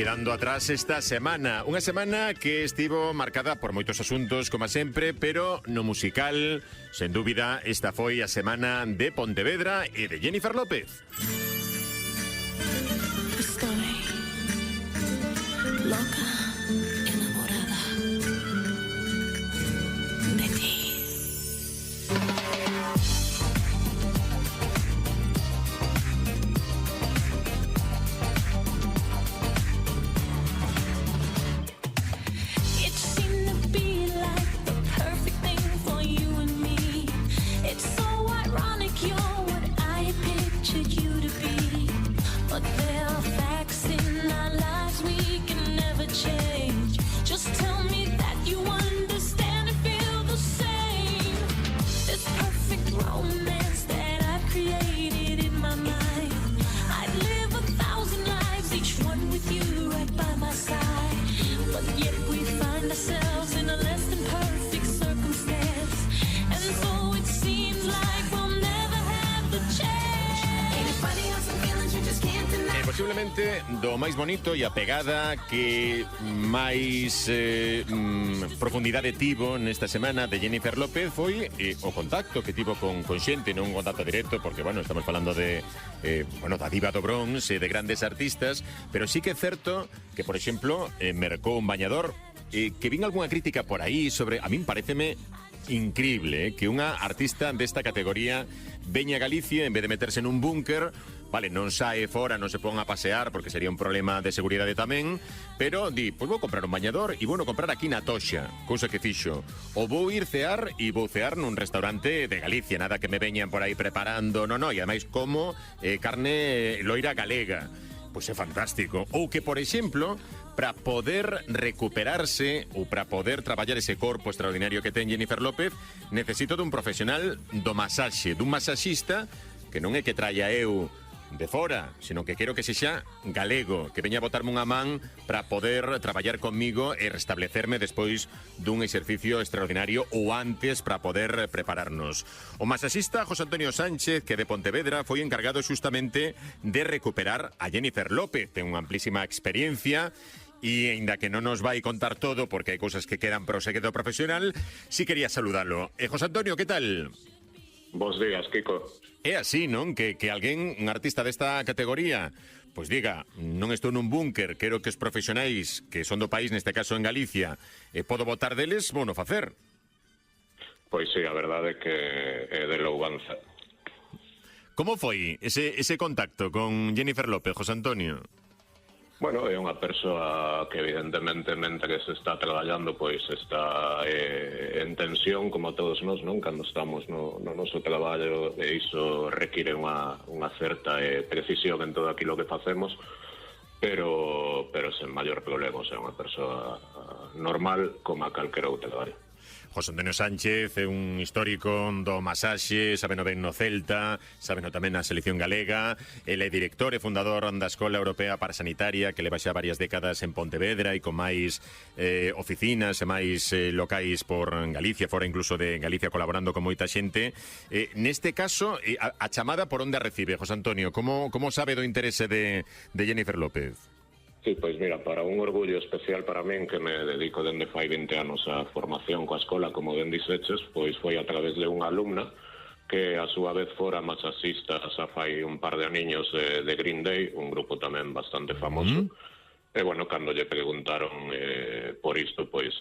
quedando atrás esta semana. Unha semana que estivo marcada por moitos asuntos, como sempre, pero no musical, sen dúbida, esta foi a semana de Pontevedra e de Jennifer López. Estoy loca, enamorada de ti. Posiblemente do máis bonito e a pegada que máis profundidade tivo nesta semana de Jennifer López foi o contacto que tivo con xente, non un contacto directo, porque, bueno, estamos falando de da diva do Bronx, de grandes artistas, pero sí que é certo que, por exemplo, mercou un bañador que vin algunha crítica por aí sobre, a min pareceme increíble que unha artista desta categoría veña a Galicia en vez de meterse nun búnker. Vale, non sae fora, non se pon a pasear porque sería un problema de seguridade tamén, pero di, pois vou comprar un bañador e vou comprar aquí na Toxa, cousa que fixo. Ou vou ir cear e vou cear nun restaurante de Galicia, nada que me veñan por aí preparando, no, e ademais como carne loira galega. Pois é fantástico. Ou que, por exemplo, para poder recuperarse ou para poder traballar ese corpo extraordinario que ten Jennifer López, necesito dun profesional do masaxe, dun masaxista que non é que traia eu de fora, sino que quero que sexa galego, que veña a botarme unha man para poder traballar conmigo e restablecerme despois dun exercicio extraordinario ou antes para poder prepararnos. O masaxista José Antonio Sánchez, que de Pontevedra foi encargado xustamente de recuperar a Jennifer López. Ten unha amplísima experiencia e, aínda que non nos vai contar todo porque hai cousas que quedan para o segredo profesional, sí quería saludarlo. José Antonio, que tal? Bos días, Kiko. É así, non? Que alguén, un artista desta categoría, pois diga, non estou nun búnker, quero que os profesionais que son do país, neste caso en Galicia, podo votar deles, vou no facer. Pois sí, a verdade é que é de louvanza. Como foi ese contacto con Jennifer López, José Antonio? Bueno, é unha persoa que evidentemente mentre se está traballando pois está en tensión como todos nós, non? Cando estamos no noso traballo e iso require unha certa precisión en todo aquilo que facemos, pero sen maior problema, é unha persoa normal como a calquera outra área. José Antonio Sánchez é un histórico do masaxe, sabeno ben no Celta, sabeno tamén na selección galega. Ele é director e fundador da Escola Europea Parasanitaria, que leva xa varias décadas en Pontevedra e con máis oficinas e máis locais por Galicia, fora incluso de Galicia, colaborando con moita xente. Neste caso, a chamada por onde a recibe, José Antonio? Como sabe do interese de Jennifer López? Sí, pois mira, para un orgullo especial para min que me dedico dende fai 20 anos a formación coa escola, como ben dixeches, pois foi a través de unha alumna que a súa vez fora masaxista xa fai un par de aniños de Green Day, un grupo tamén bastante famoso. E bueno, cando lle preguntaron por isto, pois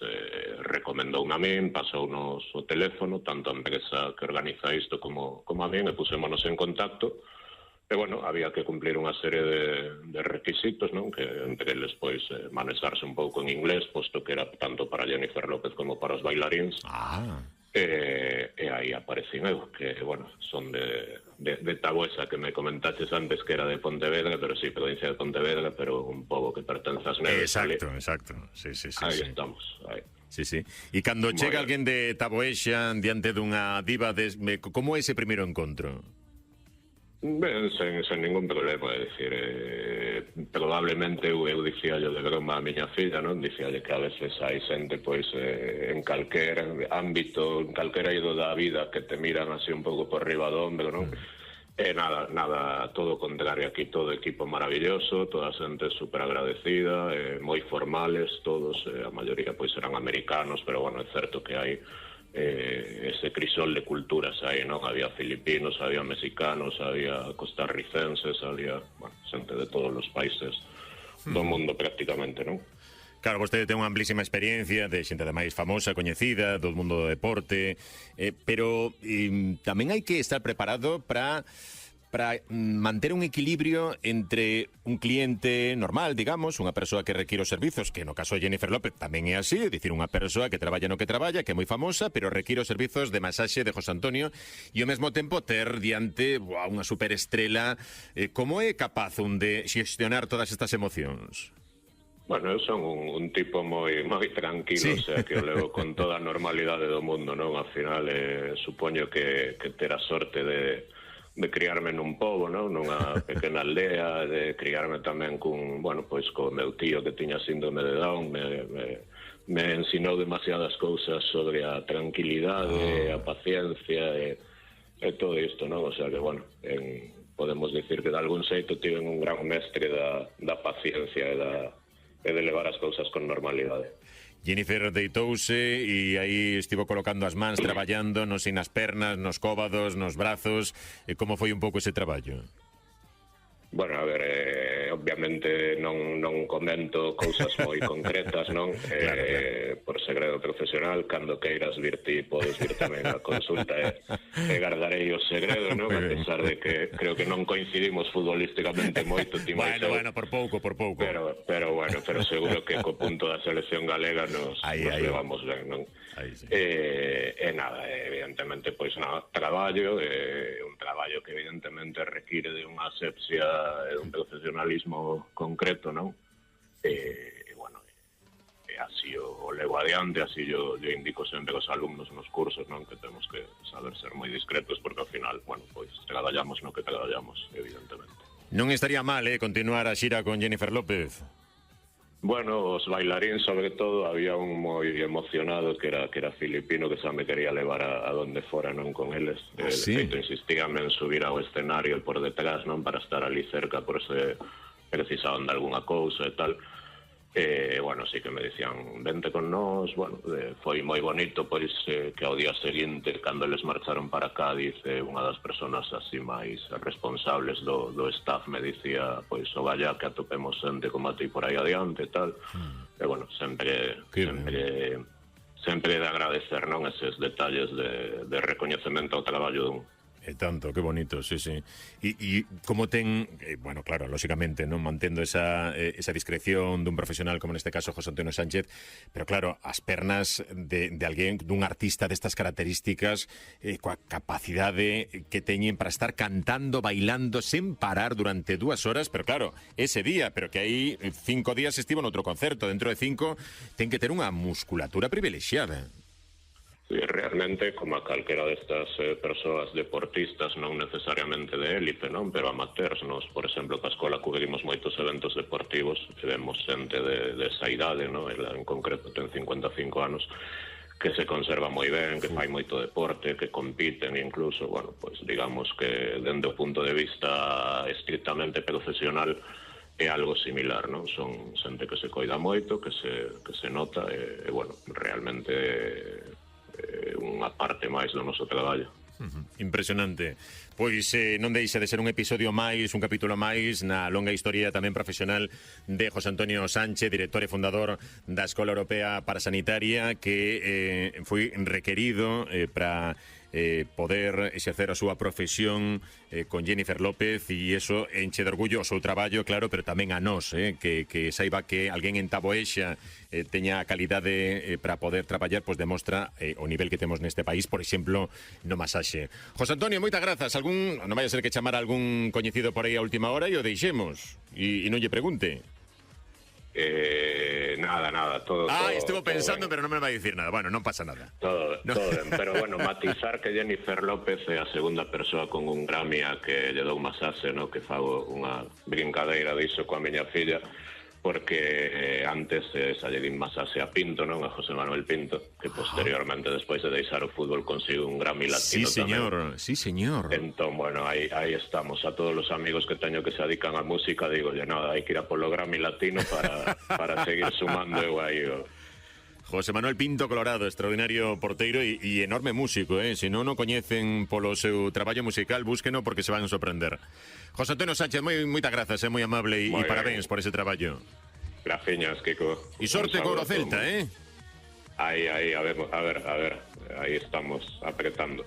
recomendoume a min, pasounos o teléfono, tanto a empresa que organiza isto como a min, e pusémonos en contacto. E, bueno, había que cumplir unha serie de requisitos, non? Que entre eles, pois, manexarse un pouco en inglés, posto que era tanto para Jennifer López como para os bailaríns. E aí aparecín eu, que, bueno, son de Tabuesa, que me comentaches antes que era de Pontevedra, pero sí, provincia de Pontevedra, pero un pobo que pertence ás neves. Exacto. Sí. Aí estamos, aí. Sí. E cando chega alguén de Taboexa diante dunha diva, como é ese primeiro encontro? Ben, sen ningún problema, é dicir, probablemente eu dicíalle de broma a miña filla, non? Dicíalle que a veces hai xente, pois, en calquera ámbito, en calquera ido da vida, que te miran así un pouco por riba do ombro, non? Nada, todo o contrario, aquí todo equipo maravilloso, toda a xente super agradecida, moi formales todos, a maioría pois eran americanos, pero bueno, é certo que hai ese crisol de culturas aí, non? Había filipinos, había mexicanos, había costarricenses, había, bueno, xente de todos os países do mundo prácticamente, non? Claro, vostede ten unha amplísima experiencia de xente ademais famosa, coñecida, do mundo do deporte, pero tamén hai que estar preparado para manter un equilibrio entre un cliente normal, digamos, unha persoa que require os servizos, que no caso de Jennifer López tamén é así, é dicir, unha persoa que traballa no que traballa, que é moi famosa, pero require os servizos de masaxe de José Antonio, e ao mesmo tempo ter diante unha superestrela. Como é capaz de xestionar todas estas emocións? Bueno, eu son un tipo moi tranquilo, sí. O sea, que eu levo con toda a normalidade do mundo, non? Al final, supoño que ter a sorte de criarme nun pobo, non? Nunha pequena aldea, de criarme tamén con meu tío que tiña síndrome de Down, me ensinou demasiadas cousas sobre a tranquilidade, a paciencia e todo isto, non? O sea que, podemos dicir que de algún xeito tiven un gran mestre da paciencia e de levar as cousas con normalidade. Jennifer deitouse e aí estivo colocando as mans, traballando, non sei, nas pernas, nos cóbados, nos brazos. Como foi un pouco ese traballo? Bueno, a ver, obviamente non comento cousas moi concretas, non? Claro. Por segredo profesional, cando queiras vir ti, podes vir tamén a consulta e guardarei o segredo, non? A pesar de que creo que non coincidimos futbolísticamente moito, ti máis eu. Bueno, por pouco. Pero seguro que co punto da selección galega nos levamos ben, non? Sí. Nada, evidentemente, traballo, un traballo que evidentemente require de unha asepsia e un profesionalismo concreto, non? Así o levo adiante, así yo indico sempre aos alumnos nos cursos, non? Que temos que saber ser moi discretos, porque ao final, traballamos no que traballamos, evidentemente. Non estaría mal, continuar a xira con Jennifer López? Bueno, os bailarín, sobre todo, había un moi emocionado que era filipino, que xa me quería levar a donde fora, non, con eles. ¿Sí? De feito, insistíame en subir ao escenario por detrás, non, para estar ali cerca, por se precisaban de algunha cousa e tal. Sí que me dicían, vente con nós. Foi moi bonito, pois, que ao día seguinte, cando eles marcharon para Cádiz, unha das persoas así máis responsables do staff me dicía, pois, o vaya que atopemos xente como a ti por aí adiante e tal. Sempre de agradecer, non, eses detalles de recoñecemento ao traballo dun. E tanto, que bonito, sí. E como ten, claro, lógicamente, non mantendo esa discreción dun profesional como neste caso José Antonio Sánchez, pero claro, as pernas de alguén, dun artista destas características, coa capacidade que teñen para estar cantando, bailando, sen parar durante 2 horas, pero claro, ese día, pero que aí 5 días estivo noutro concerto, dentro de 5 ten que ter unha musculatura privilexiada. Sí, realmente, como a calquera destas persoas deportistas, non necesariamente de élite, non, pero amateurs, nos, por exemplo, que a escola cubrimos moitos eventos deportivos, vemos xente de esa idade, non, ela en concreto ten 55 anos, que se conserva moi ben, que fai moito deporte, que compiten incluso, digamos que dende o punto de vista estrictamente profesional é algo similar, non? Son xente que se coida moito, que se nota e realmente unha parte máis do noso traballo. Impresionante. Pois non deixa de ser un episodio máis, un capítulo máis na longa historia tamén profesional de José Antonio Sánchez, director e fundador da Escola Europea Parasanitaria, que foi requerido para poder exercer a súa profesión con Jennifer López, e iso enche de orgullo o seu traballo, claro, pero tamén a nós, que saiba que alguén en Taboexa teña a calidade para poder traballar, pois demostra o nivel que temos neste país, por exemplo, no masaxe. José Antonio, moitas grazas. Non vai a ser que chamar a algún coñecido por aí a última hora e o deixemos e non lle pregunte. Nada, todo. Estivo pensando, pero non me vai dicir nada. Bueno, non pasa nada. Todo ben, pero matizar que Jennifer López é a segunda persoa con un Grammy a que lle dou masaxe, no, que fago unha brincadeira diso coa miña filla, porque antes xa lle din masase a Pinto, non? A José Manuel Pinto, que posteriormente, despois de deixar o fútbol, consigo un Grammy Latino tamén. Sí, señor. Entón, bueno, aí estamos. A todos os amigos que teño que se dedican á música, digo, nada, hai que ir a polo Grammy Latino para seguir sumando eu aí José Manuel Pinto Colorado, extraordinario porteiro e enorme músico, Se non o coñecen polo seu traballo musical, búsqueno porque se van a sorprender. José Antonio Sánchez, moitas grazas, moi amable e parabéns por ese traballo. Graciñas, Kiko. E sorte co Celta, Aí, a ver, aí estamos apretando.